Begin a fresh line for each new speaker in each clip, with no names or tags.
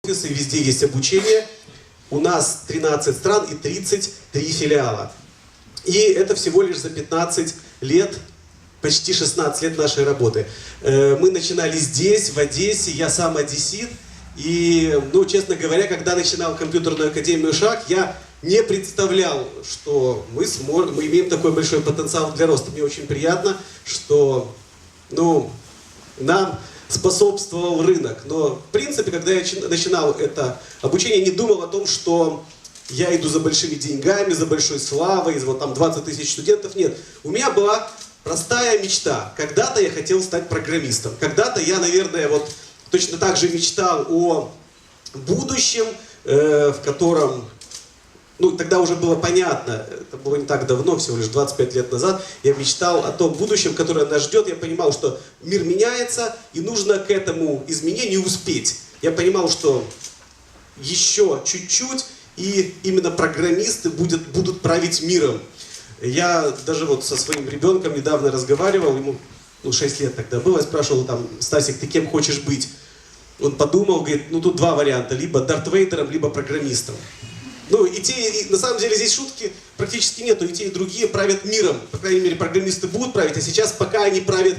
офисы, везде есть обучение. У нас 13 стран и 33 филиала. И это всего лишь за 15 лет, почти 16 лет нашей работы. Мы начинали здесь, в Одессе, я сам одессит. И, ну, честно говоря, когда начинал компьютерную академию «Шаг», я не представлял, что мы имеем такой большой потенциал для роста. Мне очень приятно, что, ну, нам способствовал рынок. Но, в принципе, когда я начинал это обучение, не думал о том, что я иду за большими деньгами, за большой славой, вот там 20 тысяч студентов. Нет, у меня была простая мечта. Когда-то я хотел стать программистом. Когда-то я, наверное, вот точно так же мечтал о будущем, в котором, ну, тогда уже было понятно, это было не так давно, всего лишь 25 лет назад, я мечтал о том будущем, которое нас ждет. Я понимал, что мир меняется, и нужно к этому изменению успеть. Я понимал, что еще чуть-чуть, и именно программисты будут править миром. Я даже вот со своим ребенком недавно разговаривал, ему 6 лет тогда было, я спрашивал там: Стасик, ты кем хочешь быть? Он подумал, говорит, ну тут два варианта, либо Дарт Вейдером, либо программистом. Ну и на самом деле здесь шутки практически нету, и те, и другие правят миром. По крайней мере, программисты будут править, а сейчас пока они правят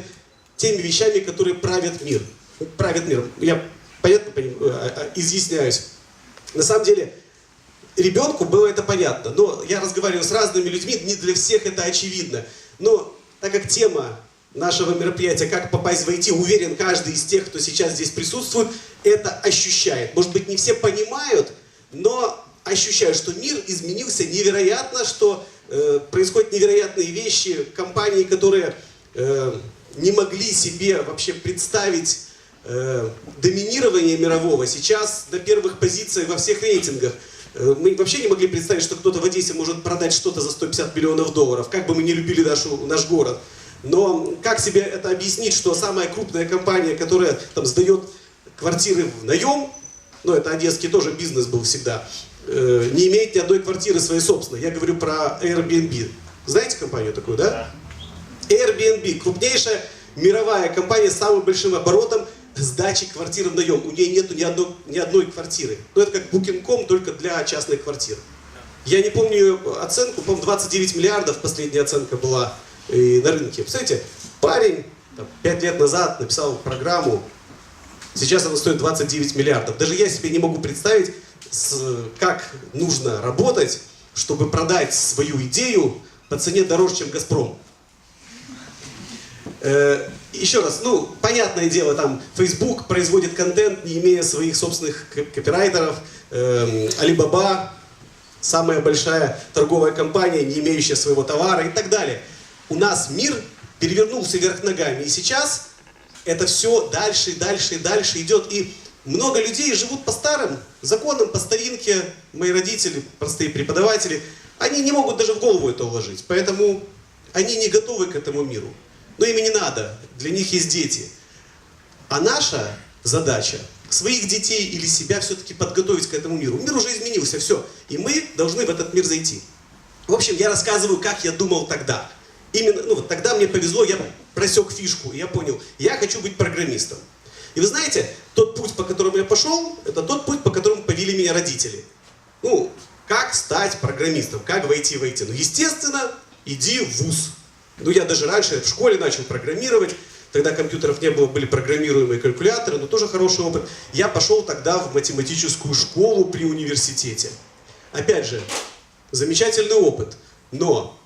теми вещами, которые правят мир. Правят миром. Я понятно изъясняюсь. На самом деле, ребенку было это понятно, но я разговариваю с разными людьми, не для всех это очевидно. Но так как тема нашего мероприятия «Как попасть в IT», уверен, каждый из тех, кто сейчас здесь присутствует, это ощущает. Может быть, не все понимают, но ощущают, что мир изменился невероятно, что происходят невероятные вещи. Компании, которые не могли себе вообще представить доминирование мирового, сейчас на первых позициях во всех рейтингах. Мы вообще не могли представить, что кто-то в Одессе может продать что-то за 150 миллионов долларов, как бы мы не любили наш город. Но как себе это объяснить, что самая крупная компания, которая там сдает квартиры в наем, ну это одесский тоже бизнес был всегда, не имеет ни одной квартиры своей собственной. Я говорю про Airbnb. Знаете компанию такую, да? Airbnb, крупнейшая мировая компания с самым большим оборотом сдачи квартир в наем. У нее нету ни одной квартиры. Ну это как Booking.com, только для частных квартир. Я не помню ее оценку, по-моему, 29 миллиардов последняя оценка была на рынке. Представляете, парень 5 лет назад написал программу, сейчас она стоит 29 миллиардов. Даже я себе не могу представить, как нужно работать, чтобы продать свою идею по цене дороже, чем «Газпром». Еще раз, ну, понятное дело, там Facebook производит контент, не имея своих собственных копирайтеров. Alibaba — самая большая торговая компания, не имеющая своего товара и так далее. У нас мир перевернулся вверх ногами, и сейчас это все дальше и дальше и дальше идет. И много людей живут по старым законам, по старинке. Мои родители, простые преподаватели, они не могут даже в голову это уложить. Поэтому они не готовы к этому миру. Но им и не надо, для них есть дети. А наша задача своих детей или себя все-таки подготовить к этому миру. Мир уже изменился, все. И мы должны в этот мир зайти. В общем, я рассказываю, как я думал тогда. Именно, ну, вот тогда мне повезло, я просек фишку, я понял, я хочу быть программистом. И вы знаете, тот путь, по которому я пошел, это тот путь, по которому повели меня родители. Ну, как стать программистом, как войти в IT? Ну, естественно, иди в вуз. Ну, я даже раньше в школе начал программировать, тогда компьютеров не было, были программируемые калькуляторы, но тоже хороший опыт. Я пошел тогда в математическую школу при университете. Опять же, замечательный опыт, но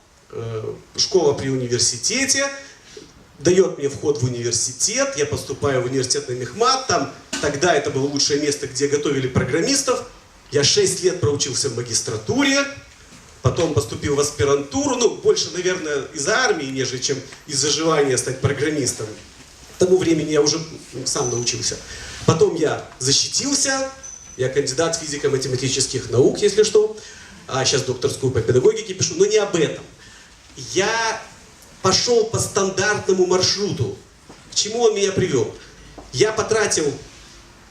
школа при университете дает мне вход в университет, я поступаю в университет на Мехмат, там тогда это было лучшее место, где готовили программистов. Я 6 лет проучился в магистратуре, потом поступил в аспирантуру, ну, больше, наверное, из-за армии, нежели чем из-за желания стать программистом. К тому времени я уже сам научился. Потом я защитился, я кандидат физико-математических наук, если что, а сейчас докторскую по педагогике пишу, но не об этом. Я пошел по стандартному маршруту. К чему он меня привел? Я потратил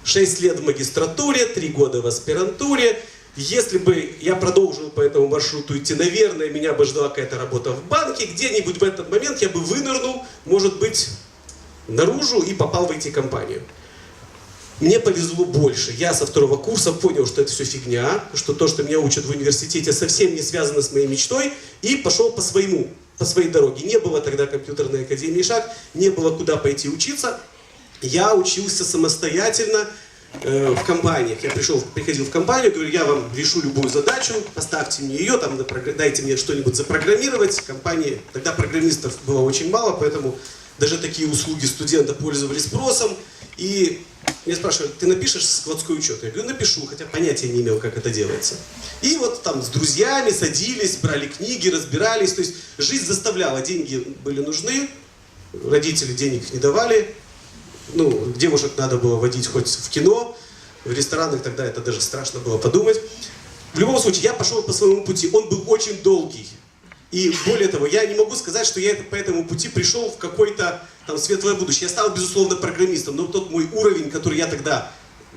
6 лет в магистратуре, 3 года в аспирантуре. Если бы я продолжил по этому маршруту идти, наверное, меня бы ждала какая-то работа в банке. Где-нибудь в этот момент я бы вынырнул, может быть, наружу и попал в IT-компанию. Мне повезло больше. Я со 2-го курса понял, что это все фигня, что то, что меня учат в университете, совсем не связано с моей мечтой, и пошел по своей дороге. Не было тогда компьютерной академии «Шаг», не было куда пойти учиться. Я учился самостоятельно в компаниях. Я приходил в компанию, говорю, я вам решу любую задачу, поставьте мне ее, там, дайте мне что-нибудь запрограммировать. В компании тогда программистов было очень мало, поэтому даже такие услуги студента пользовались спросом. И меня спрашивают, ты напишешь складской учет? Я говорю, напишу, хотя понятия не имел, как это делается. И вот там с друзьями садились, брали книги, разбирались. То есть жизнь заставляла, деньги были нужны, родители денег не давали. Ну, девушек надо было водить хоть в кино, в ресторанах тогда это даже страшно было подумать. В любом случае, я пошел по своему пути, он был очень долгий. И более того, я не могу сказать, что я по этому пути пришел в какое-то там светлое будущее. Я стал, безусловно, программистом, но тот мой уровень, который я тогда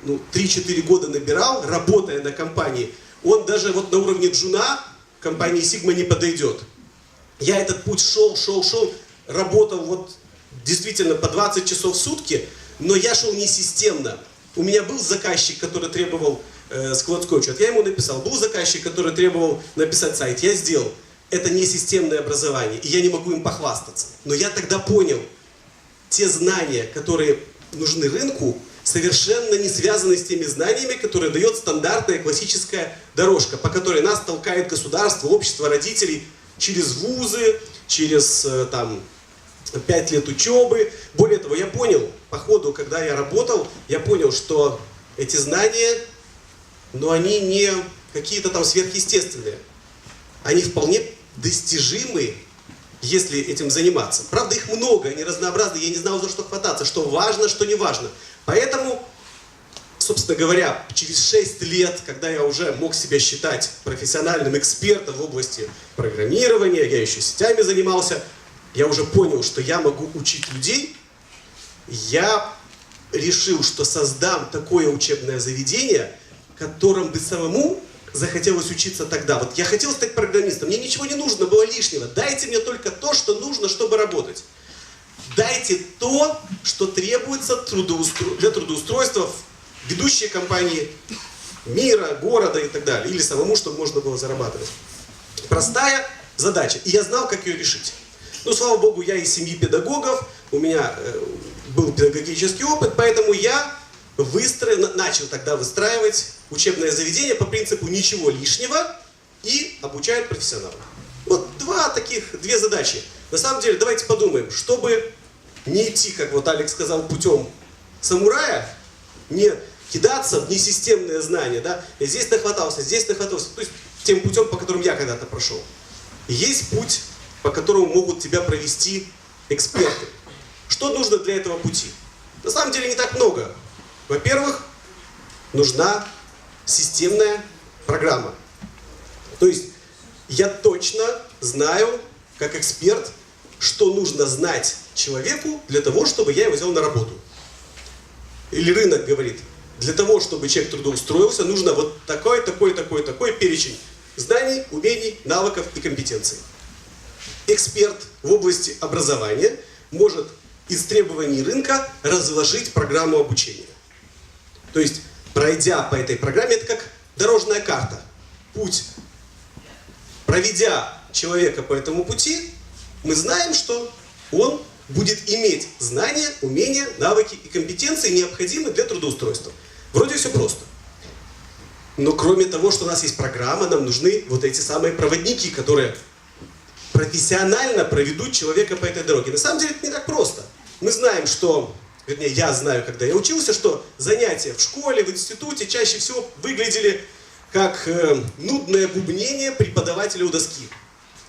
3-4 года набирал, работая на компании, он даже вот на уровне джуна компании Sigma не подойдет. Я этот путь шел, работал вот действительно по 20 часов в сутки, но я шел не системно. У меня был заказчик, который требовал складской учет, я ему написал. Был заказчик, который требовал написать сайт, я сделал. Это не системное образование, и я не могу им похвастаться. Но я тогда понял, те знания, которые нужны рынку, совершенно не связаны с теми знаниями, которые дает стандартная классическая дорожка, по которой нас толкает государство, общество, родителей через вузы, через там 5 лет учебы. Более того, я понял, по ходу, когда я работал, я понял, что эти знания, но они не какие-то там сверхъестественные. Они вполне достижимы, если этим заниматься. Правда, их много, они разнообразны, я не знал, за что хвататься, что важно, что не важно. Поэтому, собственно говоря, через 6 лет, когда я уже мог себя считать профессиональным экспертом в области программирования, я еще сетями занимался, я уже понял, что я могу учить людей. Я решил, что создам такое учебное заведение, которым бы самому захотелось учиться тогда. Вот я хотел стать программистом, мне ничего не нужно было лишнего. Дайте мне только то, что нужно, чтобы работать. Дайте то, что требуется для трудоустройства в ведущие компании мира, города и так далее. Или самому, чтобы можно было зарабатывать. Простая задача. И я знал, как ее решить. Ну, слава богу, я из семьи педагогов, у меня был педагогический опыт, поэтому я начал тогда выстраивать учебное заведение по принципу ничего лишнего и обучают профессионалов. Вот две задачи. На самом деле, давайте подумаем, чтобы не идти, как вот Алекс сказал, путем самурая, не кидаться в несистемные знания, да, и здесь нахватался, то есть тем путем, по которому я когда-то прошел. Есть путь, по которому могут тебя провести эксперты. Что нужно для этого пути? На самом деле не так много. Во-первых, нужна системная программа. То есть я точно знаю, как эксперт, что нужно знать человеку для того, чтобы я его взял на работу. Или рынок говорит, для того, чтобы человек трудоустроился, нужно вот такой перечень знаний, умений, навыков и компетенций. Эксперт в области образования может из требований рынка разложить программу обучения. То есть, пройдя по этой программе, это как дорожная карта. Путь. Проведя человека по этому пути, мы знаем, что он будет иметь знания, умения, навыки и компетенции, необходимые для трудоустройства. Вроде все просто. Но кроме того, что у нас есть программа, нам нужны вот эти самые проводники, которые профессионально проведут человека по этой дороге. На самом деле это не так просто. Мы знаем, что, вернее, я знаю, когда я учился, что занятия в школе, в институте чаще всего выглядели как нудное бубнение преподавателя у доски.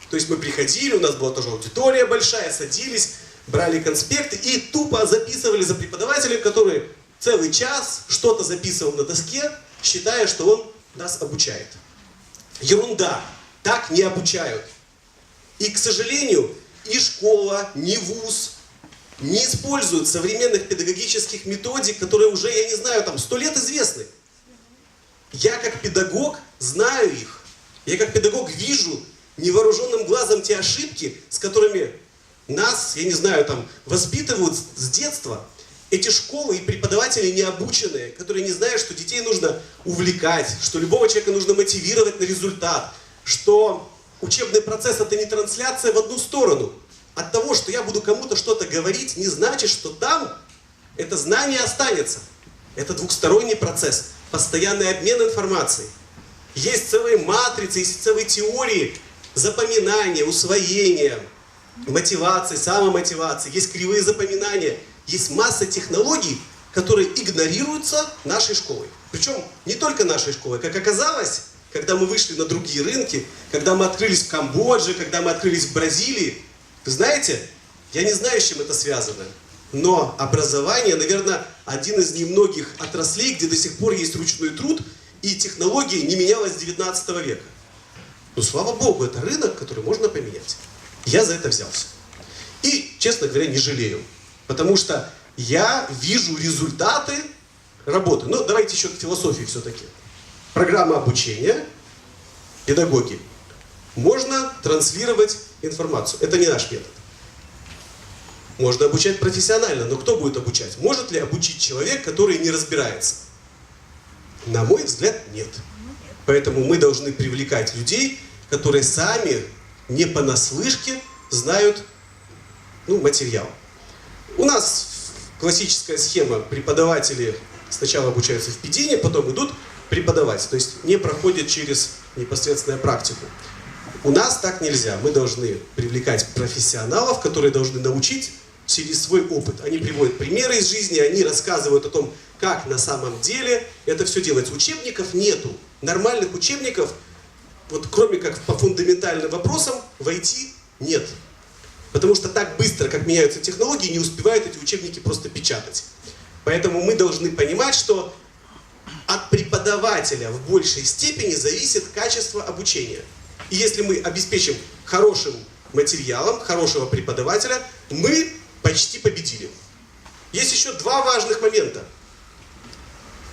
То есть мы приходили, у нас была тоже аудитория большая, садились, брали конспекты и тупо записывали за преподавателем, который целый час что-то записывал на доске, считая, что он нас обучает. Ерунда. Так не обучают. И, к сожалению, и школа, ни вуз не используют современных педагогических методик, которые уже, я не знаю, там 100 лет известны. Я как педагог знаю их. Я как педагог вижу невооруженным глазом те ошибки, с которыми нас, я не знаю, там, воспитывают с детства. Эти школы и преподаватели не обученные, которые не знают, что детей нужно увлекать, что любого человека нужно мотивировать на результат, что учебный процесс это не трансляция в одну сторону. От того, что я буду кому-то что-то говорить, не значит, что там это знание останется. Это двухсторонний процесс, постоянный обмен информацией. Есть целые матрицы, есть целые теории запоминания, усвоения, мотивации, самомотивации, есть кривые запоминания, есть масса технологий, которые игнорируются нашей школой. Причем не только нашей школой. Как оказалось, когда мы вышли на другие рынки, когда мы открылись в Камбодже, когда мы открылись в Бразилии, вы знаете, я не знаю, с чем это связано, но образование, наверное, один из немногих отраслей, где до сих пор есть ручной труд, и технология не менялась с 19 века. Но слава Богу, это рынок, который можно поменять. Я за это взялся. И, честно говоря, не жалею. Потому что я вижу результаты работы. Ну, давайте еще к философии все-таки. Программа обучения, педагоги. Можно транслировать информацию. Это не наш метод. Можно обучать профессионально, но кто будет обучать? Может ли обучить человек, который не разбирается? На мой взгляд, нет. Поэтому мы должны привлекать людей, которые сами не понаслышке знают материал. У нас классическая схема: преподаватели сначала обучаются в педине, потом идут преподавать, то есть не проходят через непосредственную практику. У нас так нельзя. Мы должны привлекать профессионалов, которые должны научить через свой опыт. Они приводят примеры из жизни, они рассказывают о том, как на самом деле это все делается. Учебников нету. Нормальных учебников, вот кроме как по фундаментальным вопросам, в IT нет. Потому что так быстро, как меняются технологии, не успевают эти учебники просто печатать. Поэтому мы должны понимать, что от преподавателя в большей степени зависит качество обучения. И если мы обеспечим хорошим материалом, хорошего преподавателя, мы почти победили. Есть еще два важных момента.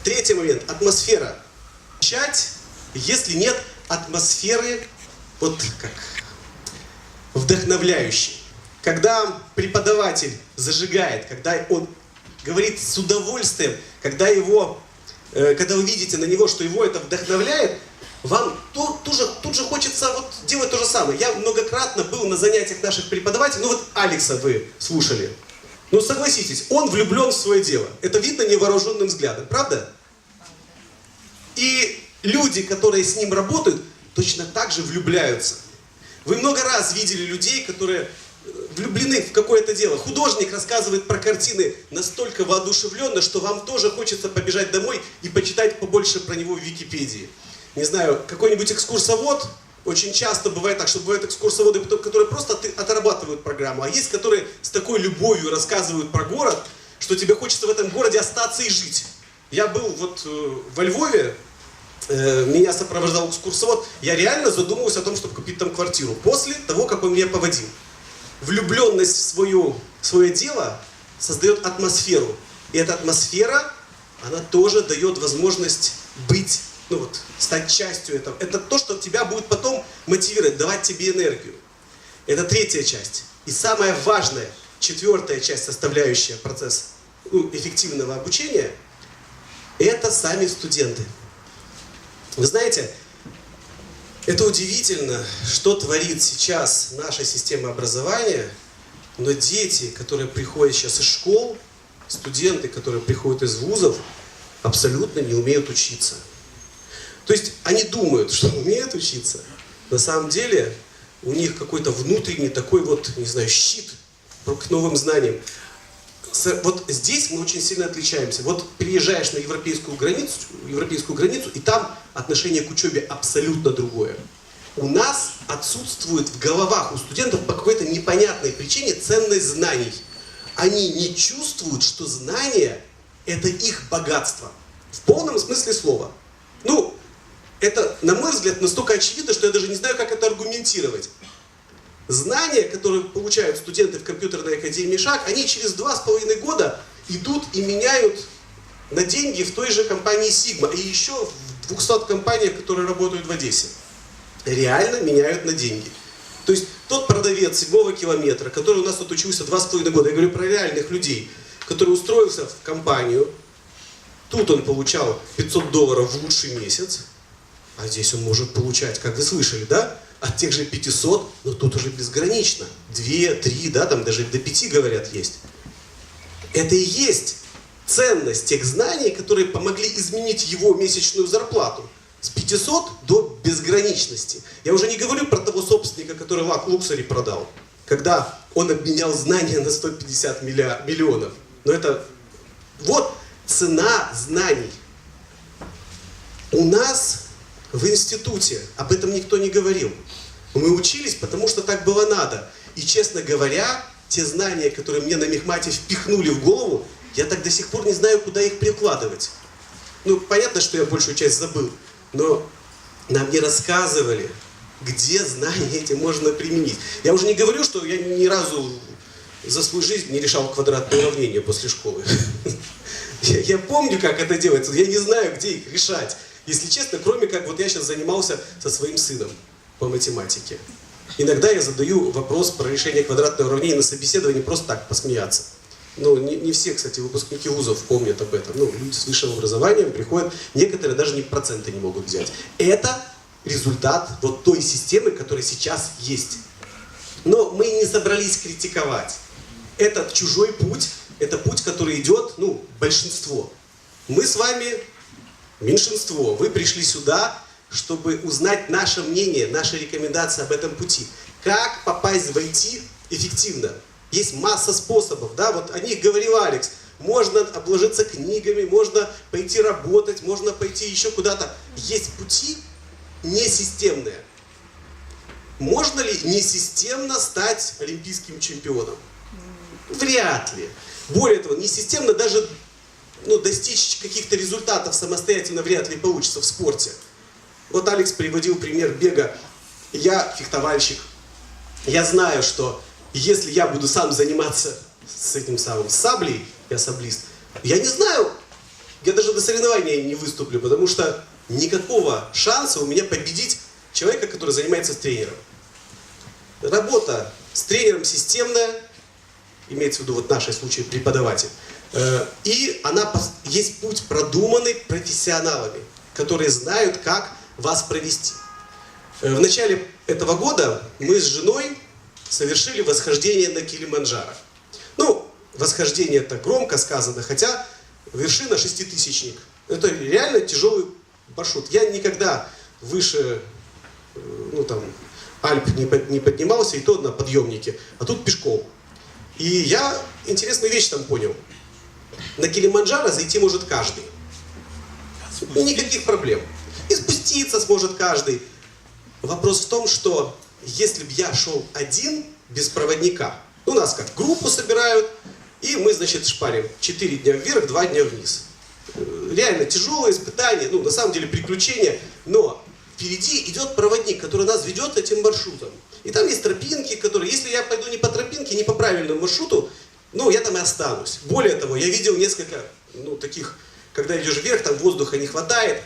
Третий момент – атмосфера. Чать, если нет атмосферы, вот как вдохновляющей. Когда преподаватель зажигает, когда он говорит с удовольствием, когда вы видите на него, что его это вдохновляет, вам тут же хочется делать то же самое. Я многократно был на занятиях наших преподавателей, Алекса вы слушали. Согласитесь, он влюблен в свое дело. Это видно невооруженным взглядом, правда? И люди, которые с ним работают, точно так же влюбляются. Вы много раз видели людей, которые влюблены в какое-то дело. Художник рассказывает про картины настолько воодушевленно, что вам тоже хочется побежать домой и почитать побольше про него в Википедии. Не знаю, какой-нибудь экскурсовод, очень часто бывает так, что бывают экскурсоводы, которые просто отрабатывают программу, а есть, которые с такой любовью рассказывают про город, что тебе хочется в этом городе остаться и жить. Я был во Львове, меня сопровождал экскурсовод, я реально задумывался о том, чтобы купить там квартиру, после того, как он меня поводил. Влюбленность в свое дело создает атмосферу. И эта атмосфера, она тоже дает возможность быть, стать частью этого. Это то, что тебя будет потом мотивировать, давать тебе энергию. Это третья часть. И самая важная, четвертая часть, составляющая процесс эффективного обучения, это сами студенты. Вы знаете, это удивительно, что творит сейчас наша система образования, но дети, которые приходят сейчас из школ, студенты, которые приходят из вузов, абсолютно не умеют учиться. То есть они думают, что умеют учиться. На самом деле у них какой-то внутренний такой щит к новым знаниям. Здесь мы очень сильно отличаемся. Переезжаешь на европейскую границу, и там отношение к учебе абсолютно другое. У нас отсутствует в головах у студентов по какой-то непонятной причине ценность знаний. Они не чувствуют, что знания – это их богатство. В полном смысле слова. Это, на мой взгляд, настолько очевидно, что я даже не знаю, как это аргументировать. Знания, которые получают студенты в компьютерной академии ШАГ, они через 2,5 года идут и меняют на деньги в той же компании Sigma и еще в 200 компаниях, которые работают в Одессе. Реально меняют на деньги. То есть тот продавец 7-го километра, который у нас тут учился 2,5 года, я говорю про реальных людей, который устроился в компанию, тут он получал $500 в лучший месяц, а здесь он может получать, как вы слышали, да, от тех же 500, но тут уже безгранично. 2, 3, да, там даже до 5 говорят есть. Это и есть ценность тех знаний, которые помогли изменить его месячную зарплату. С 500 до безграничности. Я уже не говорю про того собственника, который Лаксери продал, когда он обменял знания на 150 миллионов. Но это вот цена знаний. У нас в институте об этом никто не говорил. Мы учились, потому что так было надо. И, честно говоря, те знания, которые мне на мехмате впихнули в голову, я так до сих пор не знаю, куда их прикладывать. Ну, понятно, что я большую часть забыл, но нам не рассказывали, где знания эти можно применить. Я уже не говорю, что я ни разу за свою жизнь не решал квадратные уравнения после школы. Я помню, как это делается, я не знаю, где их решать. Если честно, кроме как вот я сейчас занимался со своим сыном по математике. Иногда я задаю вопрос про решение квадратного уравнения на собеседовании просто так, посмеяться. Ну, не все, кстати, выпускники вузов помнят об этом. Ну, люди с высшим образованием приходят, некоторые даже проценты не могут взять. Это результат вот той системы, которая сейчас есть. Но мы не собрались критиковать. Это чужой путь, это путь, который идет, ну, большинство. Мы с вами меньшинство. Вы пришли сюда, чтобы узнать наше мнение, наши рекомендации об этом пути. Как попасть в IT эффективно? Есть масса способов, да, вот о них говорил Алекс. Можно обложиться книгами, можно пойти работать, можно пойти еще куда-то. Есть пути несистемные. Можно ли несистемно стать олимпийским чемпионом? Вряд ли. Более того, несистемно даже достичь каких-то результатов самостоятельно вряд ли получится в спорте. Вот Алекс приводил пример бега. Я фехтовальщик. Я знаю, что если я буду сам заниматься с этим самым саблей, я саблист, я не знаю, я даже до соревнования не выступлю, потому что никакого шанса у меня победить человека, который занимается с тренером. Работа с тренером системная, имеется в виду вот в нашем случае преподаватель, и есть путь продуманный профессионалами, которые знают, как вас провести. В начале этого года мы с женой совершили восхождение на Килиманджаро. Ну, восхождение это громко сказано, хотя вершина 6000-ник. Это реально тяжелый маршрут. Я никогда выше, Альп не поднимался, и то на подъемнике, а тут пешком. И я интересную вещь там понял. На Килиманджаро зайти может каждый. Никаких проблем. И спуститься сможет каждый. Вопрос в том, что если бы я шел один, без проводника, у нас как группу собирают, и мы, значит, шпарим 4 дня вверх, 2 дня вниз. Реально тяжелое испытание, на самом деле приключение, но впереди идет проводник, который нас ведет этим маршрутом. И там есть тропинки, которые, если я пойду не по тропинке, не по правильному маршруту, я там и останусь. Более того, я видел несколько, таких, когда идешь вверх, там воздуха не хватает,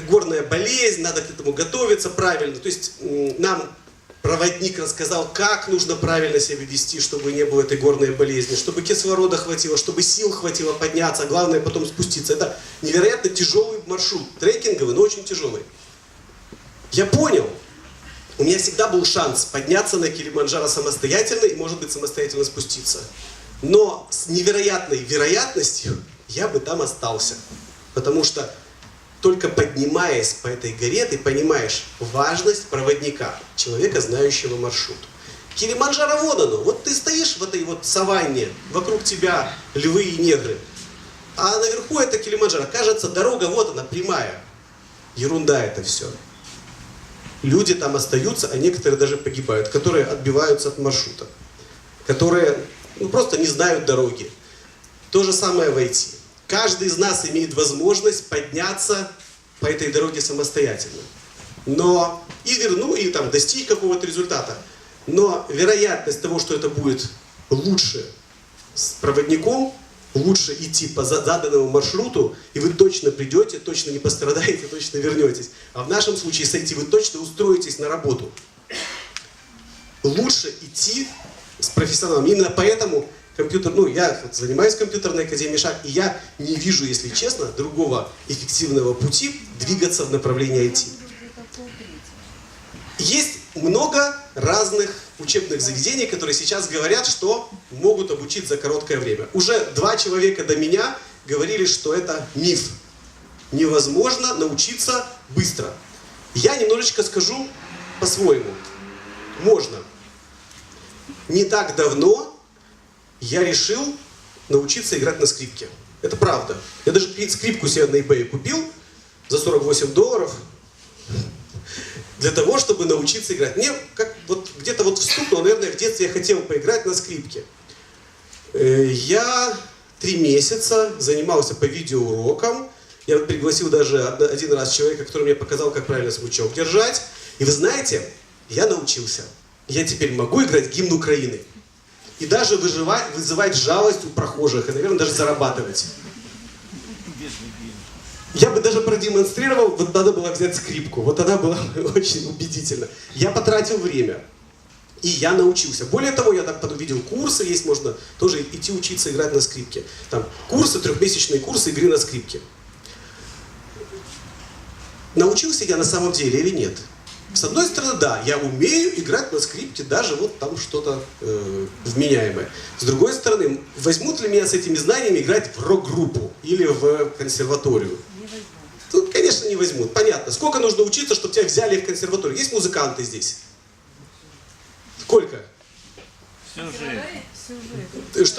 горная болезнь, надо к этому готовиться правильно. То есть нам проводник рассказал, как нужно правильно себя вести, чтобы не было этой горной болезни, чтобы кислорода хватило, чтобы сил хватило подняться, а главное потом спуститься. Это невероятно тяжелый маршрут, трекинговый, но очень тяжелый. Я понял, у меня всегда был шанс подняться на Килиманджаро самостоятельно и, может быть, самостоятельно спуститься. Но с невероятной вероятностью я бы там остался. Потому что только поднимаясь по этой горе, ты понимаешь важность проводника, человека, знающего маршрут. Килиманджаро вон оно. Вот ты стоишь в этой вот саванне, вокруг тебя львы и негры. А наверху это Килиманджаро. Кажется, дорога вот она, прямая. Ерунда это все. Люди там остаются, а некоторые даже погибают, которые отбиваются от маршрута. Которые просто не знают дороги. То же самое в IT. Каждый из нас имеет возможность подняться по этой дороге самостоятельно. И достичь какого-то результата. Но вероятность того, что это будет лучше с проводником, лучше идти по заданному маршруту, и вы точно придете, точно не пострадаете, точно вернетесь. А в нашем случае сойти вы точно устроитесь на работу. Лучше идти с профессионалом. Именно поэтому ну, я вот занимаюсь в компьютерной академии «Шаг», и я не вижу, если честно, другого эффективного пути двигаться в направлении IT. Есть много разных учебных заведений, которые сейчас говорят, что могут обучить за короткое время. Уже 2 человека до меня говорили, что это миф. Невозможно научиться быстро. Я немножечко скажу по-своему. Можно. Не так давно я решил научиться играть на скрипке. Это правда. Я даже скрипку себе на eBay купил за $48 для того, чтобы научиться играть. Мне как вот где-то вот вступило, наверное, в детстве я хотел поиграть на скрипке. Я 3 месяца занимался по видеоурокам. Я пригласил даже один раз человека, который мне показал, как правильно смычок держать. И вы знаете, я научился. Я теперь могу играть гимн Украины. И даже вызывать жалость у прохожих. И, наверное, даже зарабатывать. Я бы даже продемонстрировал, вот надо было взять скрипку. Вот она была очень убедительна. Я потратил время. И я научился. Более того, я там потом видел курсы, есть можно тоже идти учиться играть на скрипке. Там курсы, 3-месячные курсы игры на скрипке. Научился я на самом деле или нет? С одной стороны, да, я умею играть на скрипке, даже вот там что-то вменяемое. С другой стороны, возьмут ли меня с этими знаниями играть в рок-группу или в консерваторию?
Не возьмут.
Тут, конечно, не возьмут. Понятно. Сколько нужно учиться, чтобы тебя взяли в консерваторию? Есть музыканты здесь? Сколько?
Всю жизнь.
Всю жизнь.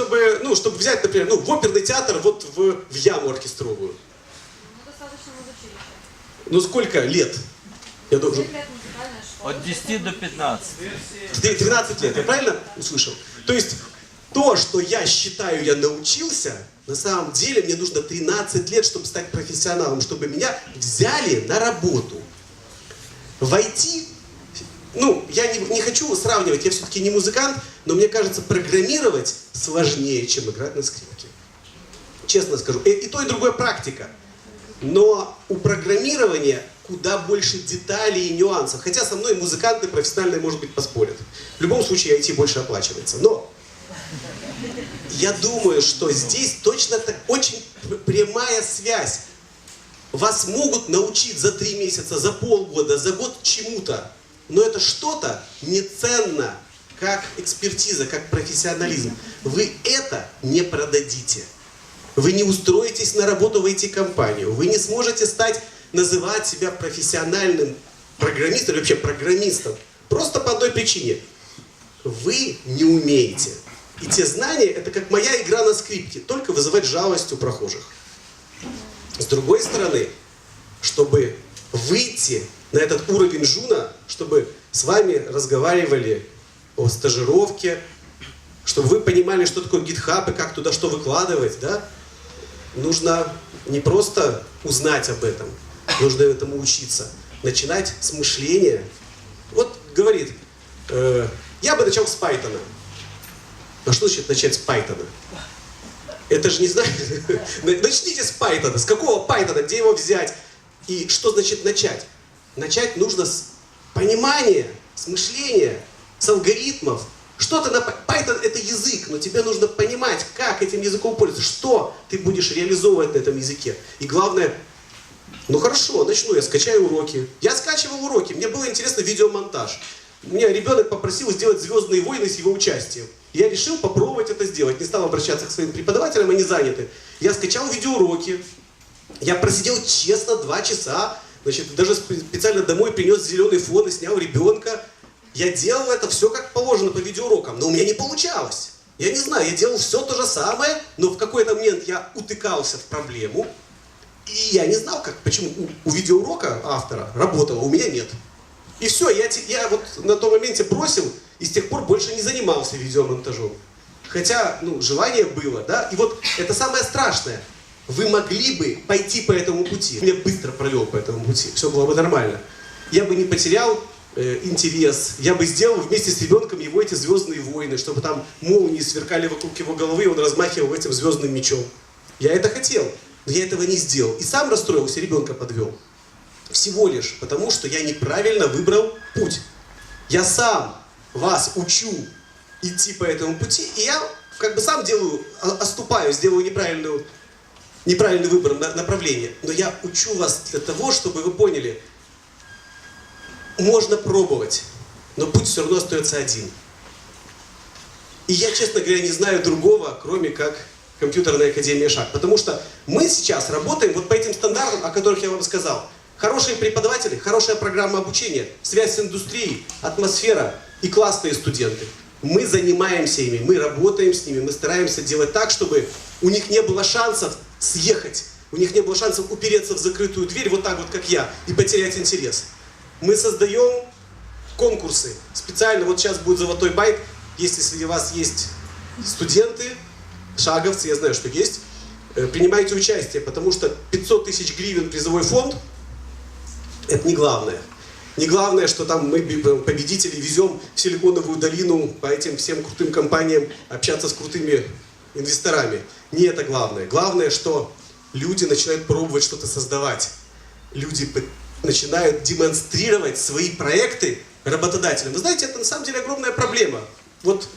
Чтобы взять, например, в оперный театр, вот в яму оркестровую.
Ну, достаточно музучилища.
Ну, сколько лет? Я должен...
9 лет музыкальная школа.
От 10 до 15.
13 лет, я правильно услышал? То есть, то, что я считаю, я научился, на самом деле мне нужно 13 лет, чтобы стать профессионалом, чтобы меня взяли на работу. В IT, я не хочу сравнивать, я все-таки не музыкант, но мне кажется, программировать сложнее, чем играть на скрипке. Честно скажу. И то, и другое практика. Но у программирования куда больше деталей и нюансов. Хотя со мной музыканты профессиональные, может быть, поспорят. В любом случае, IT больше оплачивается. Но я думаю, что здесь точно так очень прямая связь. Вас могут научить за 3 месяца, за полгода, за год чему-то. Но это что-то не ценно, как экспертиза, как профессионализм. Вы это не продадите. Вы не устроитесь на работу в IT-компанию. Вы не сможете называть себя профессиональным программистом, или вообще программистом. Просто по одной причине. Вы не умеете. И те знания, это как моя игра на скрипке, только вызывать жалость у прохожих. С другой стороны, чтобы выйти на этот уровень жуна, чтобы с вами разговаривали о стажировке, чтобы вы понимали, что такое GitHub и как туда что выкладывать, да, нужно не просто узнать об этом, нужно этому учиться. Начинать с мышления. Вот говорит, я бы начал с Python. А что значит начать с Python? Это же не знаю. Начните с Python. С какого Python? Где его взять? И что значит начать? Начать нужно с понимания, с мышления, с алгоритмов. Python это язык, но тебе нужно понимать, как этим языком пользоваться, что ты будешь реализовывать на этом языке. И главное, хорошо, начну, я скачаю уроки. Я скачивал уроки, мне было интересно видеомонтаж. Меня ребенок попросил сделать «Звездные войны» с его участием. Я решил попробовать это сделать. Не стал обращаться к своим преподавателям, они заняты. Я скачал видеоуроки. Я просидел честно 2 часа. Даже специально домой принес зеленый фон и снял ребенка. Я делал это все как положено по видеоурокам, но у меня не получалось. Я не знаю, я делал все то же самое, но в какой-то момент я утыкался в проблему. И я не знал, почему у видеоурока автора работало, у меня нет. И все, я вот на том моменте бросил, и с тех пор больше не занимался видеомонтажом. Хотя, желание было, да? И вот это самое страшное. Вы могли бы пойти по этому пути. Я быстро провел по этому пути, все было бы нормально. Я бы не потерял интерес. Я бы сделал вместе с ребенком его эти «Звездные войны», чтобы там молнии сверкали вокруг его головы, и он размахивал этим звездным мечом. Я это хотел, но я этого не сделал. И сам расстроился, ребенка подвел. Всего лишь потому, что я неправильно выбрал путь. Я сам вас учу идти по этому пути, и я в как бы сам делаю, оступаю, сделаю неправильный выбор направления. Но я учу вас для того, чтобы вы поняли, можно пробовать, но путь все равно остается один. И я, честно говоря, не знаю другого, кроме как компьютерная академия «Шаг». Потому что мы сейчас работаем вот по этим стандартам, о которых я вам сказал. Хорошие преподаватели, хорошая программа обучения, связь с индустрией, атмосфера и классные студенты. Мы занимаемся ими, мы работаем с ними, мы стараемся делать так, чтобы у них не было шансов съехать, у них не было шансов упереться в закрытую дверь, вот так вот, как я, и потерять интерес. Мы создаем конкурсы. Специально, вот сейчас будет золотой байт, если среди вас есть студенты, шаговцы, я знаю, что есть, принимайте участие, потому что 500 тысяч гривен призовой фонд – это не главное. Не главное, что там мы победителей везем в Силиконовую долину по этим всем крутым компаниям общаться с крутыми инвесторами. Не это главное. Главное, что люди начинают пробовать что-то создавать. Люди начинают демонстрировать свои проекты работодателям. Вы знаете, это на самом деле огромная проблема. Вот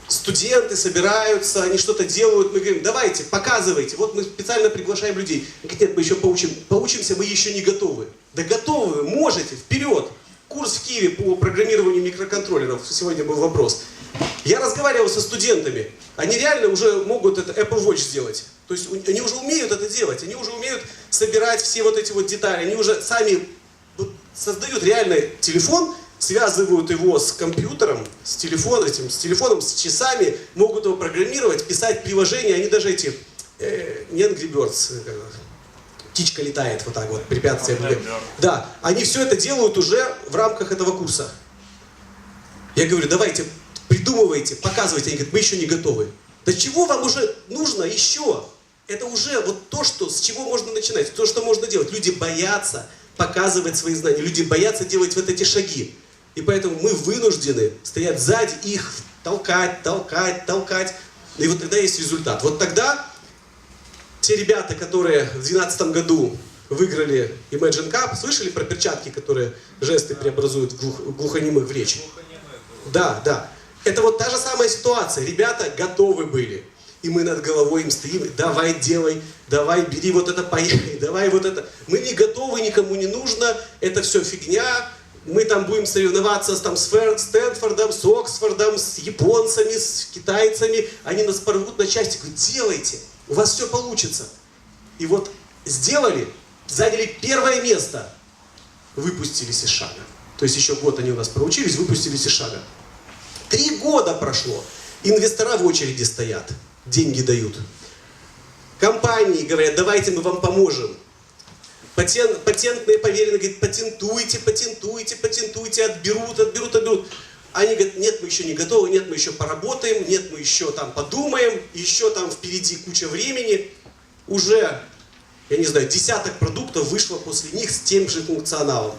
студенты собираются, они что-то делают, мы говорим, давайте, показывайте. Вот мы специально приглашаем людей. Они говорят, нет, мы еще поучимся, мы еще не готовы. Да готовы, можете, вперед. Курс в Киеве по программированию микроконтроллеров, сегодня был вопрос. Я разговаривал со студентами, они реально уже могут это Apple Watch сделать. То есть они уже умеют это делать, они уже умеют собирать все вот эти вот детали, они уже сами создают реальный телефон, связывают его с компьютером, с телефоном, с часами, могут его программировать, писать приложения, они даже эти, не Angry Birds, птичка летает вот так вот, препятствия. Да, они все это делают уже в рамках этого курса. Я говорю, давайте, придумывайте, показывайте. Они говорят, мы еще не готовы. Да чего вам уже нужно еще? Это уже вот то, с чего можно начинать, то, что можно делать. Люди боятся показывать свои знания, люди боятся делать вот эти шаги. И поэтому мы вынуждены стоять сзади, их толкать. И вот тогда есть результат. Вот тогда те ребята, которые в 2012 году выиграли Imagine Cup, слышали про перчатки, которые жесты преобразуют в глухонемых в речь? Да. Это вот та же самая ситуация. Ребята готовы были. И мы над головой им стоим, давай делай, давай бери вот это, поехали, давай вот это. Мы не готовы, никому не нужно, это все фигня. Мы там будем соревноваться с Стэнфордом, с Оксфордом, с японцами, с китайцами. Они нас порвут на части. Говорят, делайте, у вас все получится. И вот сделали, заняли первое место, выпустились из шага. То есть еще год они у нас проучились, выпустились из шага. 3 года прошло, инвестора в очереди стоят, деньги дают. Компании говорят, давайте мы вам поможем. Патентные поверенные говорят, патентуйте, отберут. Они говорят, нет, мы еще не готовы, нет, мы еще поработаем, нет, мы еще там подумаем, еще там впереди куча времени. Уже, я не знаю, десяток продуктов вышло после них с тем же функционалом.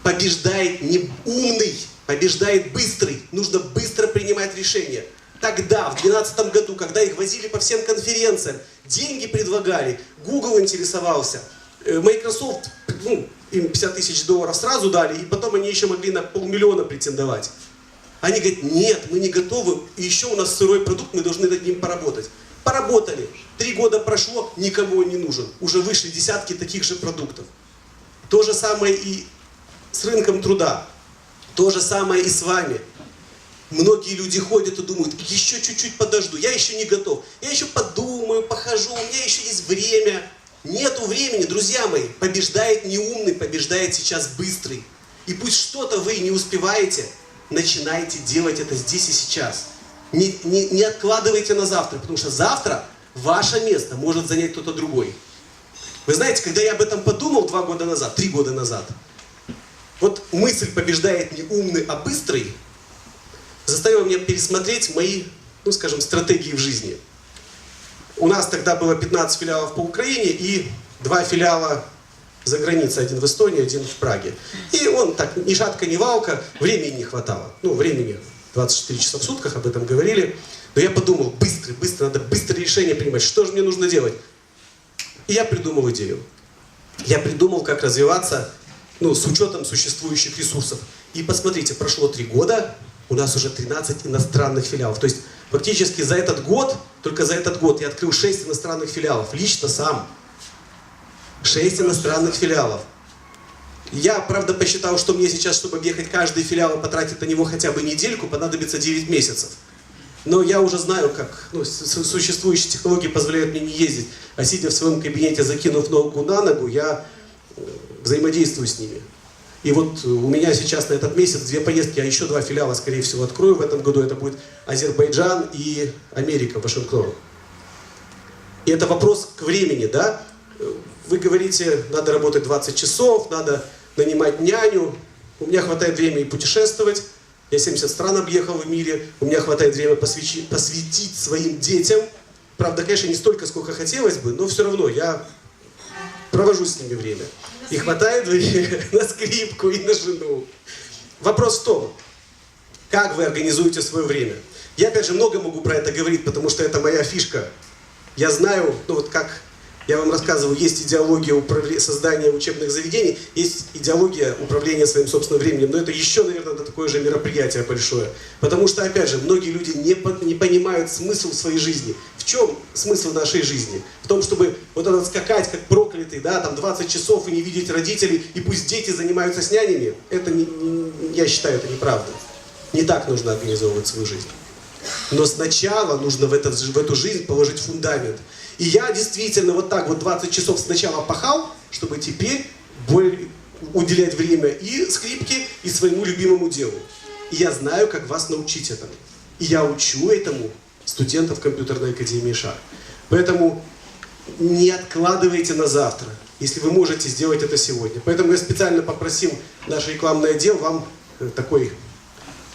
Побеждает не умный, побеждает быстрый. Нужно быстро принимать решения. Тогда, в 2012 году, когда их возили по всем конференциям, деньги предлагали, Google интересовался, Microsoft, им 50 тысяч долларов сразу дали, и потом они еще могли на 500 000 претендовать. Они говорят, нет, мы не готовы, и еще у нас сырой продукт, мы должны над ним поработать. Поработали. 3 года прошло, никому он не нужен. Уже вышли десятки таких же продуктов. То же самое и с рынком труда. То же самое и с вами. Многие люди ходят и думают, еще чуть-чуть подожду, я еще не готов. Я еще подумаю, похожу, у меня еще есть время. Нету времени, друзья мои. Побеждает не умный, побеждает сейчас быстрый. И пусть что-то вы не успеваете, начинайте делать это здесь и сейчас. Не откладывайте на завтра, потому что завтра ваше место может занять кто-то другой. Вы знаете, когда я об этом подумал 2 года назад, 3 года назад, вот мысль побеждает не умный, а быстрый, заставила меня пересмотреть мои, скажем, стратегии в жизни. У нас тогда было 15 филиалов по Украине и 2 филиала за границей. Один в Эстонии, один в Праге. И он так, ни шатка, ни валка, времени не хватало. Времени 24 часа в сутках, об этом говорили. Но я подумал, быстро, надо быстро решение принимать. Что же мне нужно делать? И я придумал идею. Я придумал, как развиваться, с учетом существующих ресурсов. И посмотрите, прошло 3 года, у нас уже 13 иностранных филиалов. То есть Фактически за этот год, только за этот год я открыл 6 иностранных филиалов. Лично сам. 6 иностранных филиалов. Я, правда, посчитал, что мне сейчас, чтобы объехать каждый филиал и потратить на него хотя бы недельку, понадобится 9 месяцев. Но я уже знаю, как существующие технологии позволяют мне не ездить, а сидя в своем кабинете, закинув ногу на ногу, я взаимодействую с ними. И вот у меня сейчас на этот месяц 2 поездки, а еще 2 филиала, скорее всего, открою в этом году. Это будет Азербайджан и Америка, Вашингтон. И это вопрос к времени, да? Вы говорите, надо работать 20 часов, надо нанимать няню. У меня хватает времени путешествовать. Я 70 стран объехал в мире. У меня хватает времени посвятить своим детям. Правда, конечно, не столько, сколько хотелось бы, но все равно я провожу с ними время. И хватает времени на скрипку и на жену. Вопрос в том, как вы организуете свое время. Я, опять же, много могу про это говорить, потому что это моя фишка. Я знаю, ну вот как я вам рассказывал, есть идеология создания учебных заведений, есть идеология управления своим собственным временем, но это еще, наверное, такое же мероприятие большое. Потому что, опять же, многие люди не понимают смысл своей жизни. В чем смысл нашей жизни? В том, чтобы вот этот скакать как проклятый, да, там 20 часов и не видеть родителей, и пусть дети занимаются с нянями, это я считаю, это неправда. Не так нужно организовывать свою жизнь. Но сначала нужно в эту жизнь положить фундамент. И я действительно вот так вот 20 часов сначала пахал, чтобы теперь уделять время и скрипке, и своему любимому делу. И я знаю, как вас научить этому. И я учу этому студентов компьютерной академии ШАР. Поэтому не откладывайте на завтра, если вы можете сделать это сегодня. Поэтому я специально попросил наш рекламный отдел вам такой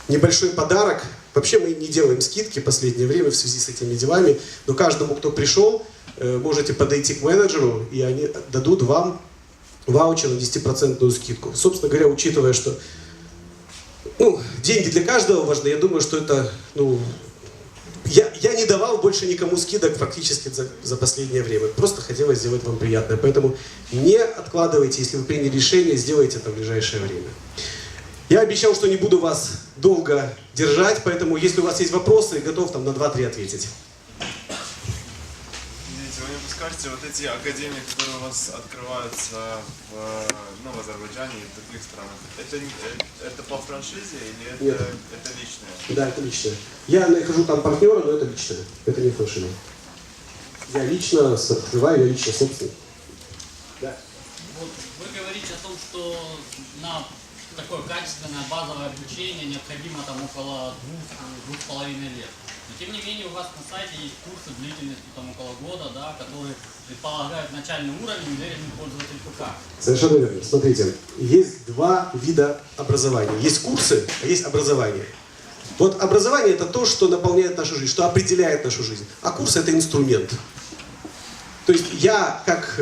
небольшой подарок. Вообще мы не делаем скидки в последнее время в связи с этими делами, но каждому, кто пришел, можете подойти к менеджеру, и они дадут вам ваучер на 10% скидку. Собственно говоря, учитывая, что деньги для каждого важны, я думаю, что это, я не давал больше никому скидок фактически за последнее время. Просто хотелось сделать вам приятное. Поэтому не откладывайте, если вы приняли решение, сделайте это в ближайшее время. Я обещал, что не буду вас долго держать, поэтому, если у вас есть вопросы, готов там на 2-3 ответить.
Извините, вы не подскажете, вот эти академии, которые у вас открываются в Азербайджане и в других странах, это по франшизе или это личное?
Да, это личное. Я нахожу там партнера, но это личное, это не франшиза. Я лично открываю, я лично собственник. Да.
Вот вы говорите о том, что на такое качественное базовое обучение необходимо там около 2-2,5 лет. Но тем не менее у вас на сайте есть курсы длительностью там около года, да, которые предполагают начальный уровень уверенный пользователь ПК.
Совершенно верно. Смотрите, есть 2 вида образования. Есть курсы, а есть образование. Вот образование это то, что наполняет нашу жизнь, что определяет нашу жизнь. А курс это инструмент. То есть я как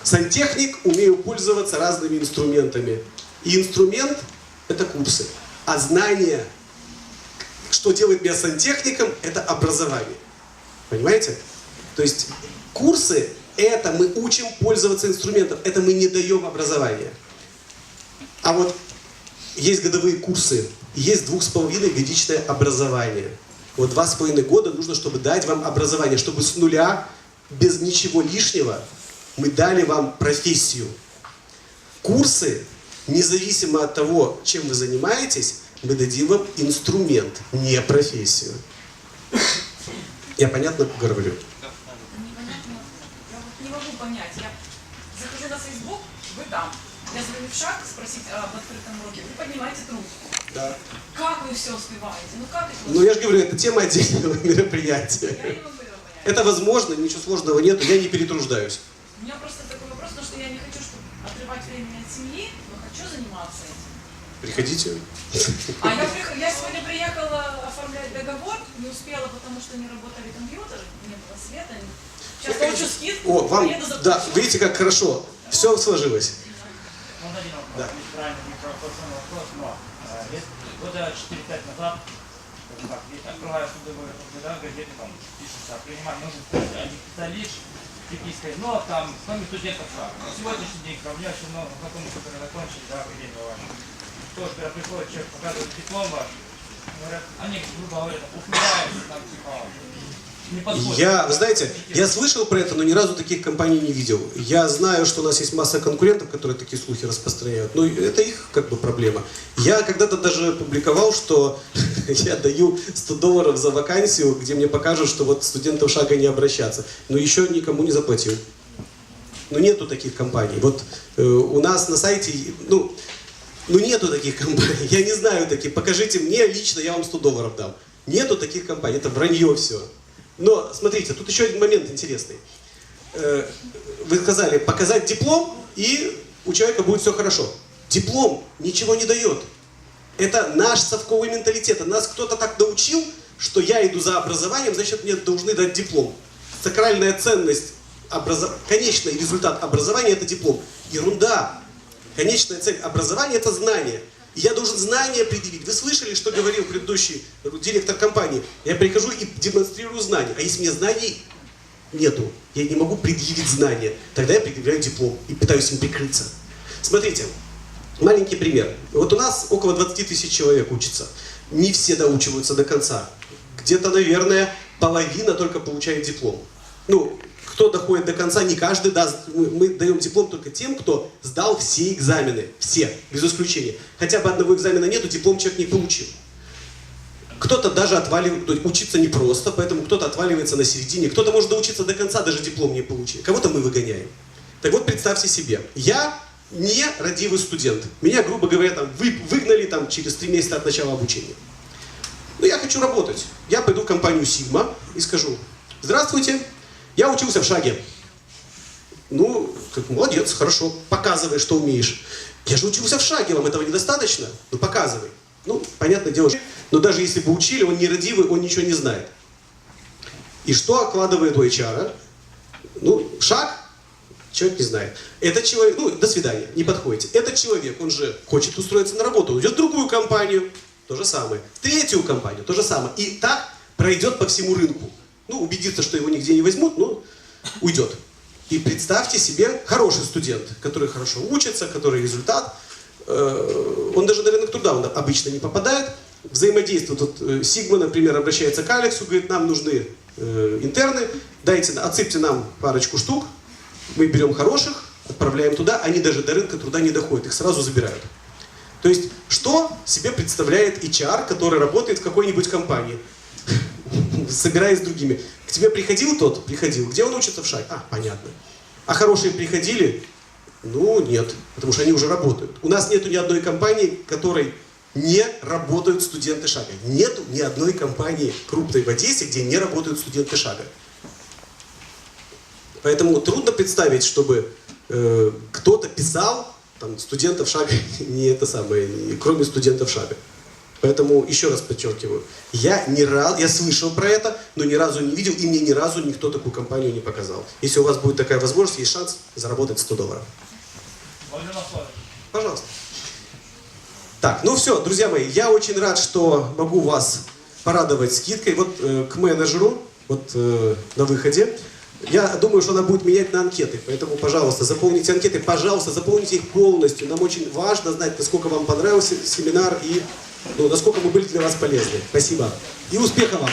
сантехник умею пользоваться разными инструментами. И инструмент – это курсы. А знание, что делает меня сантехником, это образование. Понимаете? То есть курсы – это мы учим пользоваться инструментом, это мы не даем образование. А вот есть годовые курсы, и есть 2,5-годичное образование. Вот 2,5 года нужно, чтобы дать вам образование, чтобы с нуля, без ничего лишнего, мы дали вам профессию. Курсы – независимо от того, чем вы занимаетесь, мы дадим вам инструмент, не профессию. Я понятно говорю?
Непонятно. Я вот не могу понять. Я захожу на Facebook, вы там. Я звоню в ШАР спросить об открытом уроке. Вы поднимаете трубку.
Да.
Как вы все успеваете? Как это?
Ну я же говорю, это тема отдельного мероприятия.
Я не могу этого понять.
Это возможно, ничего сложного нет, я не перетруждаюсь.
У меня просто такой вопрос, потому что я не хочу отрывать время от семьи, но хочу заниматься этим.
Приходите.
А я сегодня приехала оформлять договор, не успела, потому что не работали компьютеры, не было света. Сейчас получу скидку,
О, вам,
поеду заплачу.
да, видите, как хорошо. Все сложилось.
Можно один вопрос?
Да.
Правильно, микрофон вопрос, но года 4-5 назад, открывая судовые газеты, там пишется, принимать нужен специалист, технической, но там, кроме студентов ШАР. На сегодняшний день, у меня очень много знакомых, которые закончили, да, академию вашу. Тоже, когда приходит человек, показывает диплом ваш, говорят, они, грубо говоря, ухмыляются, там, типа, не подходят.
Вы знаете, я слышал про это, но ни разу таких компаний не видел. Я знаю, что у нас есть масса конкурентов, которые такие слухи распространяют, но это их как бы проблема. Я когда-то даже публиковал, что я даю $100 за вакансию, где мне покажут, что вот студентам шага не обращаться, но еще никому не заплатил. Но нету таких компаний. Вот у нас на сайте, ну нету таких компаний, я не знаю таких. Покажите мне лично, я вам $100 дам. Нету таких компаний, это вранье все. Но, смотрите, тут еще один момент интересный. Вы сказали, показать диплом, и у человека будет все хорошо. Диплом ничего не дает. Это наш совковый менталитет. Нас кто-то так научил, что я иду за образованием, значит, мне должны дать диплом. Сакральная ценность, конечный результат образования – это диплом. Ерунда. Конечная цель образования – это знание. И я должен знания предъявить. Вы слышали, что говорил предыдущий директор компании? Я прихожу и демонстрирую знания. А если мне знаний нету, я не могу предъявить знания, тогда я предъявляю диплом и пытаюсь им прикрыться. Смотрите, маленький пример. Вот у нас около 20 тысяч человек учатся. Не все доучиваются до конца. Где-то, наверное, половина только получает диплом. Ну, кто доходит до конца, не каждый даст. Мы даем диплом только тем, кто сдал все экзамены. Все, без исключения. Хотя бы одного экзамена нету, диплом человек не получил. Кто-то даже отваливает, учиться непросто, поэтому кто-то отваливается на середине, кто-то может доучиться до конца, даже диплом не получить. Кого-то мы выгоняем. Так вот, представьте себе, я не родивый студент. Меня, грубо говоря, там, выгнали там, через 3 месяца от начала обучения. Но я хочу работать. Я пойду в компанию Sigma и скажу: здравствуйте, я учился в шаге. Ну, как молодец, хорошо, показывай, что умеешь. Я же учился в шаге, вам этого недостаточно? Ну, показывай. Ну, понятное дело, но даже если бы учили, он нерадивый, он ничего не знает. И что окладывает у HR? Ну, шаг, человек не знает. Этот человек, ну, до свидания, не подходите. Этот человек, он же хочет устроиться на работу, уйдет в другую компанию, то же самое. В третью компанию, то же самое. И так пройдет по всему рынку. Ну, убедиться, что его нигде не возьмут, но уйдет. И представьте себе хороший студент, который хорошо учится, который результат, он даже на рынок труда обычно не попадает, взаимодействует. Вот Sigma, например, обращается к Алексу, говорит: нам нужны интерны, отсыпьте нам парочку штук, мы берем хороших, отправляем туда, они даже до рынка труда не доходят, их сразу забирают. То есть, что себе представляет HR, который работает в какой-нибудь компании, собираясь с другими? К тебе приходил тот? Приходил. Где он учится в шаге? А, понятно. А хорошие приходили? Ну, нет, потому что они уже работают. У нас нету ни одной компании, в которой не работают студенты шага. Нету ни одной компании крупной в Одессе, где не работают студенты шага. Поэтому трудно представить, чтобы кто-то писал там, студентов шага, не это самое, кроме студентов шага. Поэтому, еще раз подчеркиваю, я слышал про это, но ни разу не видел, и мне ни разу никто такую компанию не показал. Если у вас будет такая возможность, есть шанс заработать $100. Пожалуйста. Так, ну все, друзья мои, я очень рад, что могу вас порадовать скидкой. Вот к менеджеру, вот на выходе. Я думаю, что она будет менять на анкеты, поэтому, пожалуйста, заполните анкеты, пожалуйста, заполните их полностью. Нам очень важно знать, насколько вам понравился семинар и насколько мы были для вас полезны. Спасибо. И успехов вам!